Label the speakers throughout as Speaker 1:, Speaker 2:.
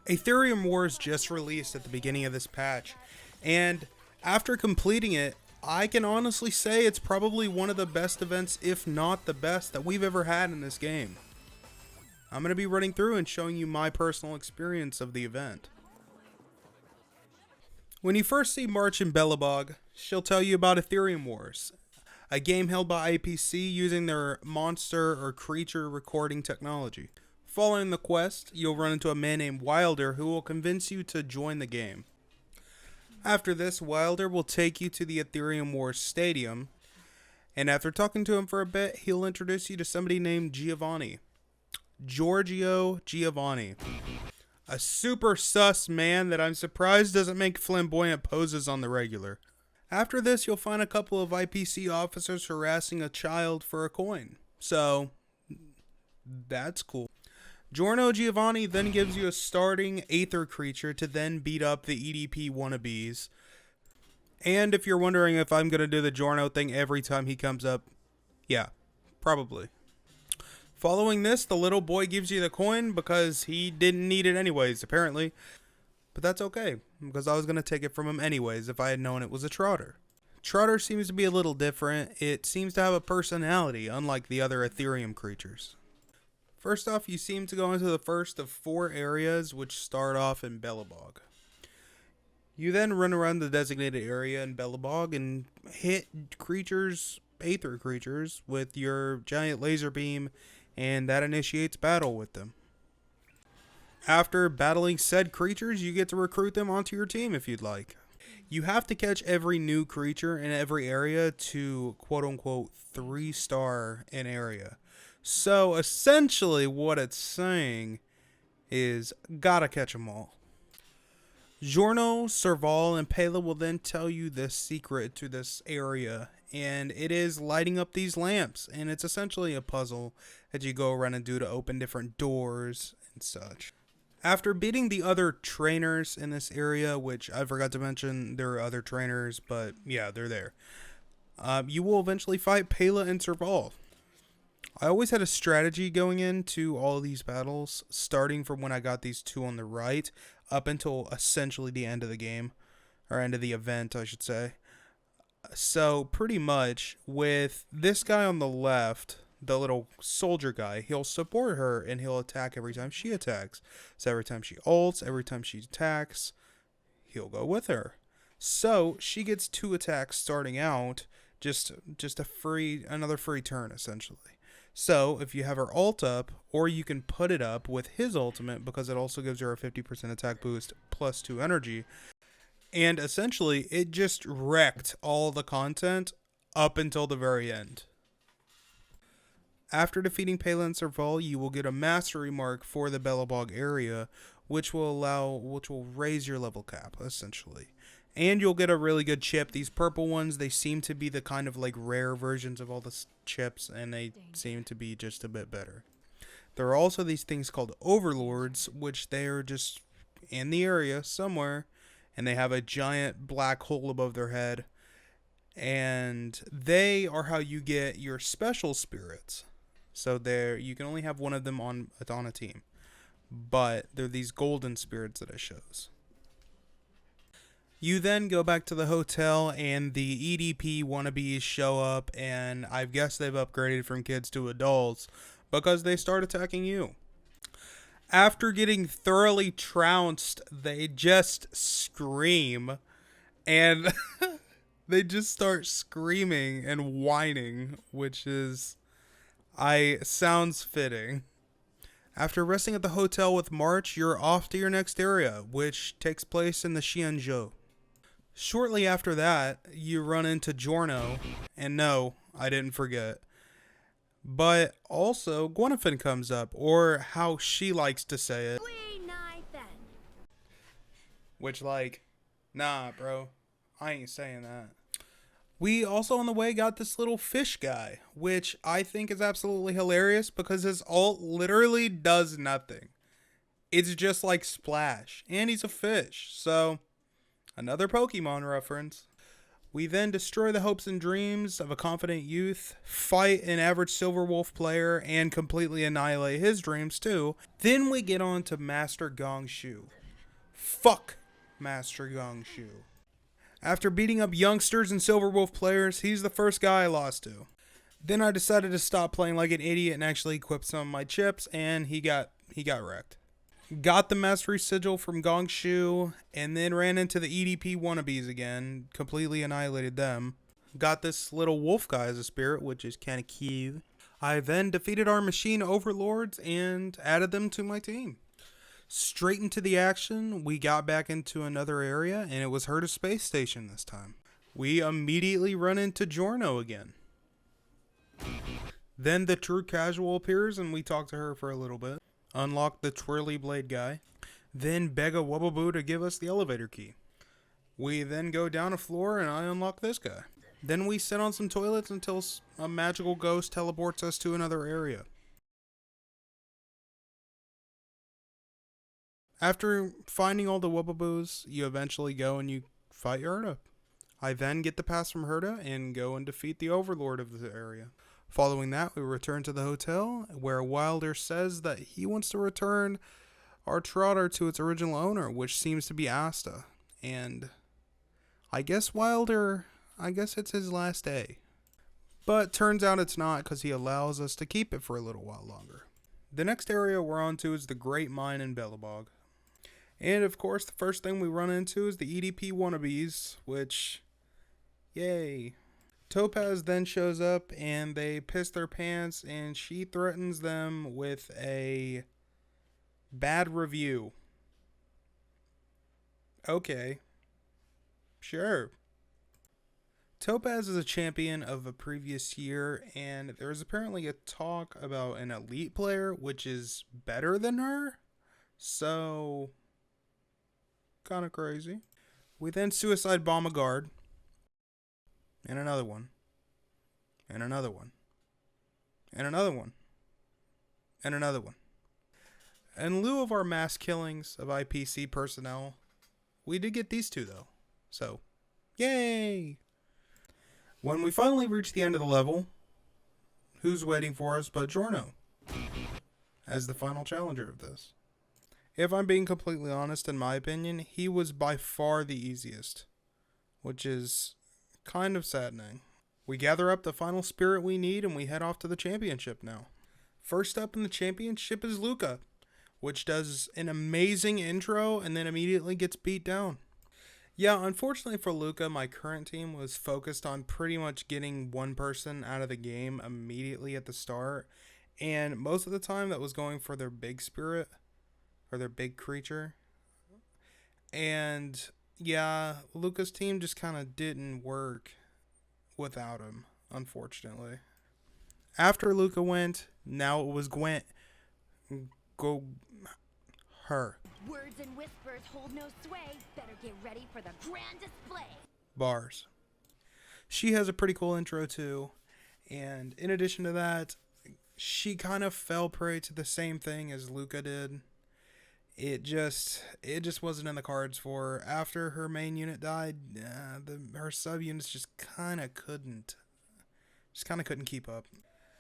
Speaker 1: Ethereum Wars just released at the beginning of this patch, and after completing it, I can honestly say it's probably one of the best events, if not the best, that we've ever had in this game. I'm going to be running through and showing you my personal experience of the event. When you first see March in Belobog, she'll tell you about Ethereum Wars, a game held by IPC using their monster or creature recording technology. Following the quest, you'll run into a man named Wilder who will convince you to join the game. After this, Wilder will take you to the Ethereum Wars Stadium, and after talking to him for a bit, he'll introduce you to somebody named Giorgio Giovanni. A super sus man that I'm surprised doesn't make flamboyant poses on the regular. After this, you'll find a couple of IPC officers harassing a child for a coin. So, that's cool. Giorno Giovanni then gives you a starting Aether creature to then beat up the EDP wannabes. And if you're wondering if I'm going to do the Giorno thing every time he comes up, yeah, probably. Following this, the little boy gives you the coin because he didn't need it anyways, apparently. But that's okay, because I was going to take it from him anyways if I had known it was a Trotter. Trotter seems to be a little different. It seems to have a personality, unlike the other Ethereum creatures. First off, you seem to go into the first of 4 areas, which start off in Belobog. You then run around the designated area in Belobog and hit creatures, Aether creatures, with your giant laser beam, and that initiates battle with them. After battling said creatures, you get to recruit them onto your team if you'd like. You have to catch every new creature in every area to quote-unquote 3-star an area. So, essentially, what it's saying is, gotta catch them all. Giorno, Serval, and Pela will then tell you the secret to this area, and it is lighting up these lamps, and it's essentially a puzzle that you go around and do to open different doors and such. After beating the other trainers in this area, which I forgot to mention, there are other trainers, but yeah, they're there. You will eventually fight Pela and Serval. I always had a strategy going into all these battles, starting from when I got these 2 on the right, up until essentially the end of the game, or end of the event, I should say. So, pretty much, with this guy on the left, the little soldier guy, he'll support her, and he'll attack every time she attacks. So every time she ults, every time she attacks, he'll go with her. So, she gets 2 attacks starting out, just another free turn, essentially. So, if you have her ult up, or you can put it up with his ultimate, because it also gives her a 50% attack boost plus 2 energy. And essentially, it just wrecked all the content up until the very end. After defeating Pela and Serval, you will get a mastery mark for the Belobog area, which will raise your level cap, essentially. And you'll get a really good chip. These purple ones, they seem to be the kind of like rare versions of all the chips, and they seem to be just a bit better. There are also these things called overlords, which they are just in the area somewhere, and they have a giant black hole above their head. And they are how you get your special spirits. So you can only have one of them on a team. But they're these golden spirits that it shows. You then go back to the hotel, and the EDP wannabes show up, and I guess they've upgraded from kids to adults because they start attacking you. After getting thoroughly trounced, they just scream, and they just start screaming and whining, which sounds fitting. After resting at the hotel with March, you're off to your next area, which takes place in the Xianzhou. Shortly after that, you run into Giorno, and no, I didn't forget. But also, Gwenfin comes up, or how she likes to say it. Which, nah, bro, I ain't saying that. We also on the way got this little fish guy, which I think is absolutely hilarious because his ult literally does nothing. It's just like Splash, and he's a fish, so another Pokemon reference. We then destroy the hopes and dreams of a confident youth, fight an average Silver Wolf player, and completely annihilate his dreams too. Then we get on to Master Gongshu. Fuck Master Gongshu. After beating up youngsters and Silver Wolf players, he's the first guy I lost to. Then I decided to stop playing like an idiot and actually equip some of my chips, and he got wrecked. Got the Mastery Sigil from Gongshu, and then ran into the EDP wannabes again, completely annihilated them. Got this little wolf guy as a spirit, which is kind of cute. I then defeated our machine overlords and added them to my team. Straight into the action, we got back into another area, and it was Herta Space Station this time. We immediately run into Giorno again. Then the True Casual appears, and we talk to her for a little bit. Unlock the Twirly Blade guy. Then beg a Wubbaboo to give us the elevator key. We then go down a floor, and I unlock this guy. Then we sit on some toilets until a magical ghost teleports us to another area. After finding all the Wubbaboos, you eventually go and you fight Herta. I then get the pass from Herta and go and defeat the overlord of the area. Following that, we return to the hotel, where Wilder says that he wants to return our trotter to its original owner, which seems to be Asta. And I guess it's his last day. But turns out it's not, because he allows us to keep it for a little while longer. The next area we're on to is the Great Mine in Bellabog. And of course, the first thing we run into is the EDP wannabes, which, yay. Topaz then shows up and they piss their pants, and she threatens them with a bad review. Okay. Sure. Topaz is a champion of a previous year, and there is apparently a talk about an elite player which is better than her. So, kind of crazy. We then suicide bomb a guard. And another one. And another one. And another one. And another one. In lieu of our mass killings of IPC personnel, we did get these two though. So, yay! When we finally reach the end of the level, who's waiting for us but Giorno as the final challenger of this? If I'm being completely honest, in my opinion, he was by far the easiest, which is kind of saddening. We gather up the final spirit we need and we head off to the championship now. First up in the championship is Luca, which does an amazing intro and then immediately gets beat down. Yeah, unfortunately for Luca, my current team was focused on pretty much getting one person out of the game immediately at the start, and most of the time that was going for their big spirit, or their big creature. And yeah, Luca's team just kind of didn't work without him, unfortunately. After Luca went, now it was Gwent. Her.
Speaker 2: Words and whispers hold no sway. Better get ready for the grand display.
Speaker 1: Bars. She has a pretty cool intro too. And in addition to that, she kind of fell prey to the same thing as Luca did. It just wasn't in the cards for her. After her main unit died, her sub units just kind of couldn't keep up.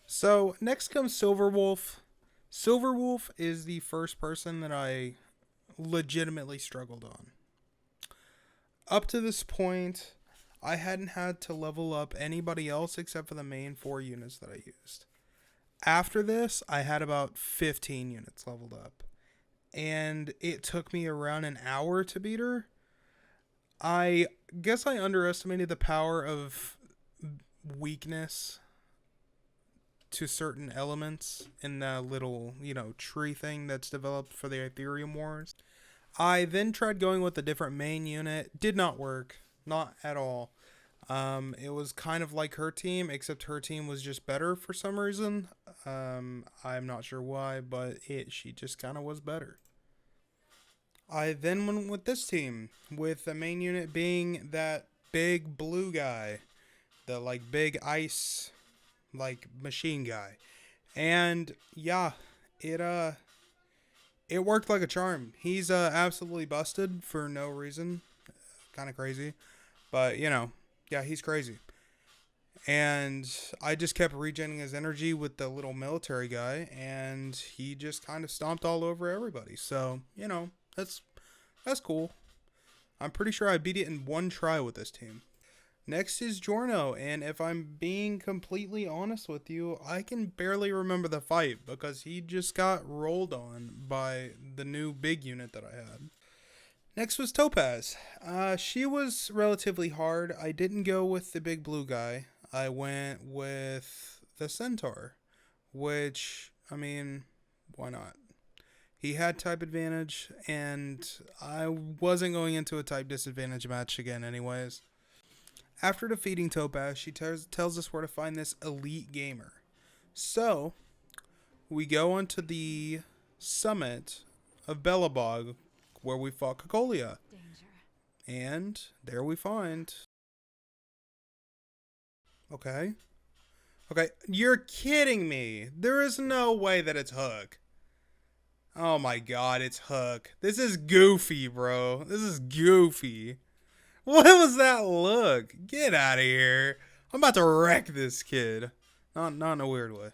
Speaker 1: So next comes Silver Wolf. Silver Wolf is the first person that I legitimately struggled on. Up to this point, I hadn't had to level up anybody else except for the main 4 units that I used. After this, I had about 15 units leveled up. And it took me around an hour to beat her. I guess I underestimated the power of weakness to certain elements in the little, tree thing that's developed for the Ethereum Wars. I then tried going with a different main unit. Did not work. Not at all. It was kind of like her team, except her team was just better for some reason. I'm not sure why, but she just kind of was better. I then went with this team, with the main unit being that big blue guy. The, big ice, machine guy. And, yeah, it worked like a charm. He's absolutely busted for no reason. Kind of crazy. But, Yeah, he's crazy. And I just kept regenerating his energy with the little military guy, and he just kind of stomped all over everybody. So, that's cool. I'm pretty sure I beat it in one try with this team. Next is Jorno, and if I'm being completely honest with you, I can barely remember the fight because he just got rolled on by the new big unit that I had. Next was Topaz. She was relatively hard. I didn't go with the big blue guy. I went with the Centaur, which, I mean, why not? He had type advantage, and I wasn't going into a type disadvantage match again anyways. After defeating Topaz, she tells us where to find this elite gamer. So, we go onto the summit of Bellabog, where we fought Cocolia.
Speaker 2: Danger.
Speaker 1: And there we find... Okay. You're kidding me. There is no way that it's Hook. Oh my god, it's Hook. This is goofy, bro. This is goofy. What was that look? Get out of here. I'm about to wreck this kid. Not in a weird way.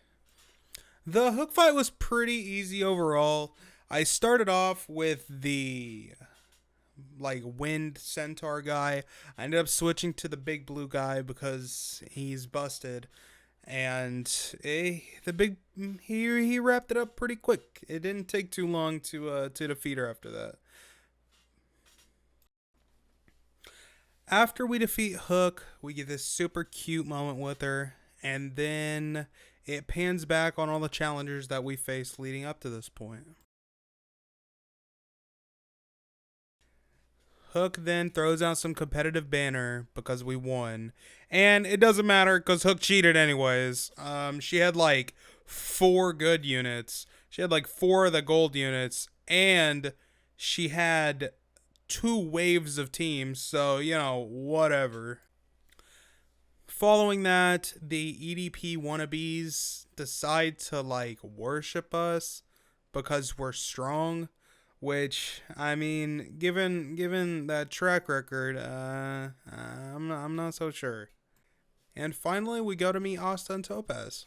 Speaker 1: The Hook fight was pretty easy overall. I started off with the wind centaur guy. I ended up switching to the big blue guy because he's busted. And he wrapped it up pretty quick. It didn't take too long to defeat her after that. After we defeat Hook, we get this super cute moment with her, and then it pans back on all the challengers that we faced leading up to this point. Hook then throws out some competitive banner because we won. And it doesn't matter because Hook cheated anyways. She had 4 good units. She had 4 of the gold units. And she had 2 waves of teams. So, whatever. Following that, the EDP wannabes decide to worship us because we're strong. Which, I mean, given that track record, I'm not so sure. And finally, we go to meet Asta and Topaz,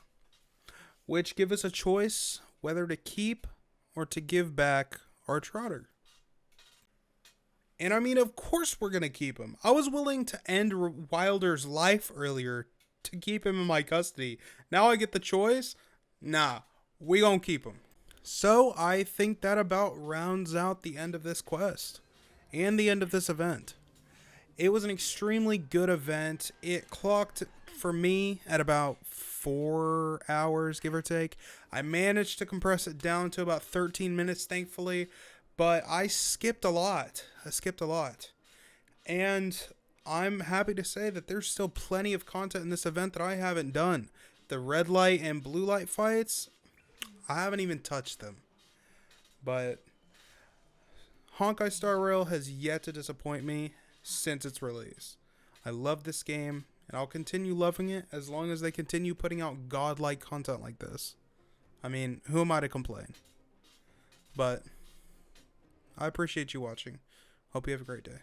Speaker 1: which give us a choice whether to keep or to give back our Trotter. And I mean, of course we're going to keep him. I was willing to end Wilder's life earlier to keep him in my custody. Now I get the choice? Nah, we gonna keep him. So I think that about rounds out the end of this quest and the end of this event. It was an extremely good event. It clocked for me at about 4 hours, give or take. I managed to compress it down to about 13 minutes, thankfully, but I skipped a lot. And I'm happy to say that there's still plenty of content in this event that I haven't done. The red light and blue light fights, I haven't even touched them. But Honkai Star Rail has yet to disappoint me since its release. I love this game, and I'll continue loving it as long as they continue putting out godlike content like this. I mean, who am I to complain? But I appreciate you watching. Hope you have a great day.